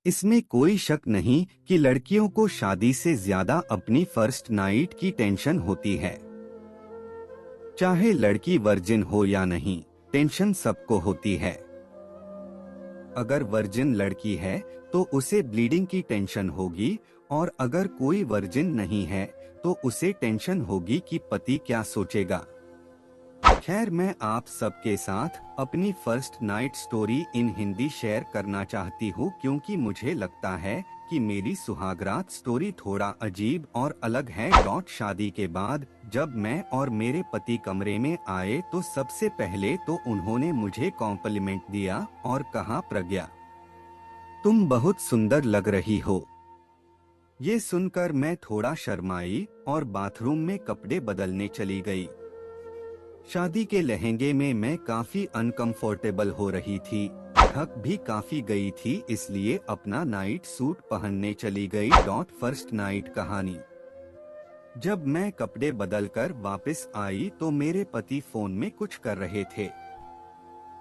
इसमें कोई शक नहीं कि लड़कियों को शादी से ज्यादा अपनी फर्स्ट नाइट की टेंशन होती है। चाहे लड़की वर्जिन हो या नहीं, टेंशन सबको होती है। अगर वर्जिन लड़की है तो उसे ब्लीडिंग की टेंशन होगी, और अगर कोई वर्जिन नहीं है तो उसे टेंशन होगी कि पति क्या सोचेगा। खैर, मैं आप सबके साथ अपनी first night story in Hindi share करना चाहती हूँ, क्योंकि मुझे लगता है कि मेरी सुहागरात स्टोरी थोड़ा अजीब और अलग है। शादी के बाद जब मैं और मेरे पति कमरे में आए तो सबसे पहले तो उन्होंने मुझे कॉम्प्लीमेंट दिया और कहा, प्रज्ञा, तुम बहुत सुंदर लग रही हो। ये सुनकर मैं थोड़ा शर्माई और बाथरूम में कपड़े बदलने चली गई। शादी के लहंगे में मैं काफी अनकंफर्टेबल हो रही थी, थक भी काफी गई थी, इसलिए अपना नाइट सूट पहनने चली गई। फर्स्ट नाइट कहानी। जब मैं कपड़े बदलकर वापस आई तो मेरे पति फोन में कुछ कर रहे थे।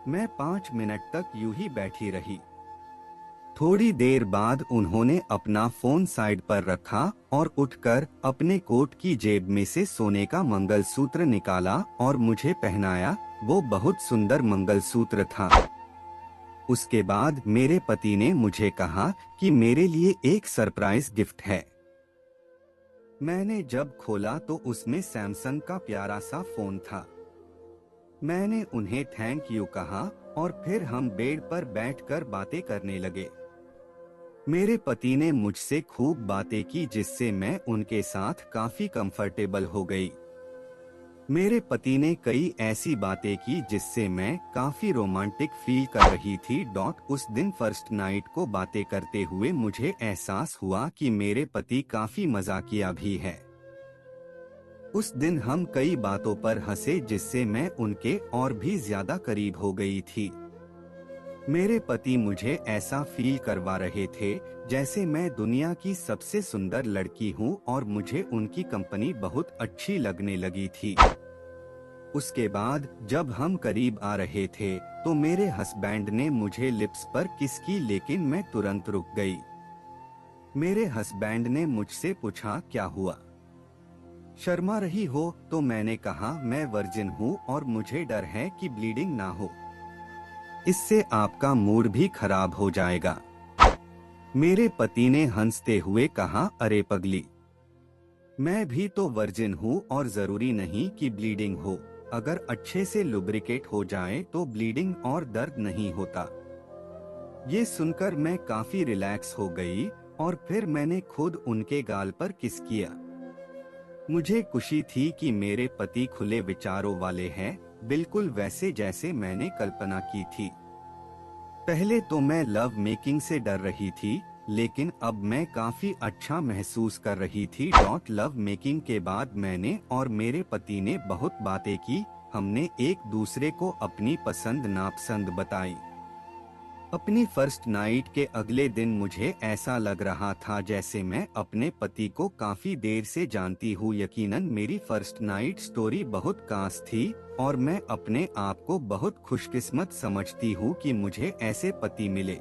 मैं 5 मिनट तक यूं ही बैठी रही। थोड़ी देर बाद उन्होंने अपना फोन साइड पर रखा और उठकर अपने कोट की जेब में से सोने का मंगलसूत्र निकाला और मुझे पहनाया। वो बहुत सुंदर मंगलसूत्र था। उसके बाद मेरे पति ने मुझे कहा कि मेरे लिए एक सरप्राइज गिफ्ट है। मैंने जब खोला तो उसमें सैमसंग का प्यारा सा फोन था। मैंने उन्हें थैंक यू कहा और फिर हम बेड पर बैठकर बातें करने लगे। मेरे पति ने मुझसे खूब बातें की, जिससे मैं उनके साथ काफी कंफर्टेबल हो गई। मेरे पति ने कई ऐसी बातें की जिससे मैं काफी रोमांटिक फील कर रही थी। उस दिन फर्स्ट नाइट को बातें करते हुए मुझे एहसास हुआ कि मेरे पति काफी मजाकिया भी है। उस दिन हम कई बातों पर हंसे, जिससे मैं उनके और भी ज्यादा करीब हो गई थी। मेरे पति मुझे ऐसा फील करवा रहे थे जैसे मैं दुनिया की सबसे सुंदर लड़की हूँ, और मुझे उनकी कंपनी बहुत अच्छी लगने लगी थी। उसके बाद जब हम करीब आ रहे थे तो मेरे हस्बैंड ने मुझे लिप्स पर किस की, लेकिन मैं तुरंत रुक गई। मेरे हस्बैंड ने मुझसे पूछा, क्या हुआ, शर्मा रही हो? तो मैंने कहा, मैं वर्जिन हूँ और मुझे डर है कि ब्लीडिंग ना हो, इससे आपका मूड भी खराब हो जाएगा। मेरे पति ने हंसते हुए कहा, अरे पगली, मैं भी तो वर्जिन हूँ और जरूरी नहीं कि ब्लीडिंग हो। अगर अच्छे से लुब्रिकेट हो जाए तो ब्लीडिंग और दर्द नहीं होता। ये सुनकर मैं काफी रिलैक्स हो गई और फिर मैंने खुद उनके गाल पर किस किया। मुझे खुशी थी कि मेरे पति खुले विचारों वाले हैं, बिल्कुल वैसे जैसे मैंने कल्पना की थी। पहले तो मैं लव मेकिंग से डर रही थी, लेकिन अब मैं काफी अच्छा महसूस कर रही थी। लव मेकिंग के बाद मैंने और मेरे पति ने बहुत बातें की। हमने एक दूसरे को अपनी पसंद नापसंद बताई। अपनी फर्स्ट नाइट के अगले दिन मुझे ऐसा लग रहा था जैसे मैं अपने पति को काफी देर से जानती हूँ। यकीनन मेरी फर्स्ट नाइट स्टोरी बहुत खास थी और मैं अपने आप को बहुत खुशकिस्मत समझती हूँ कि मुझे ऐसे पति मिले।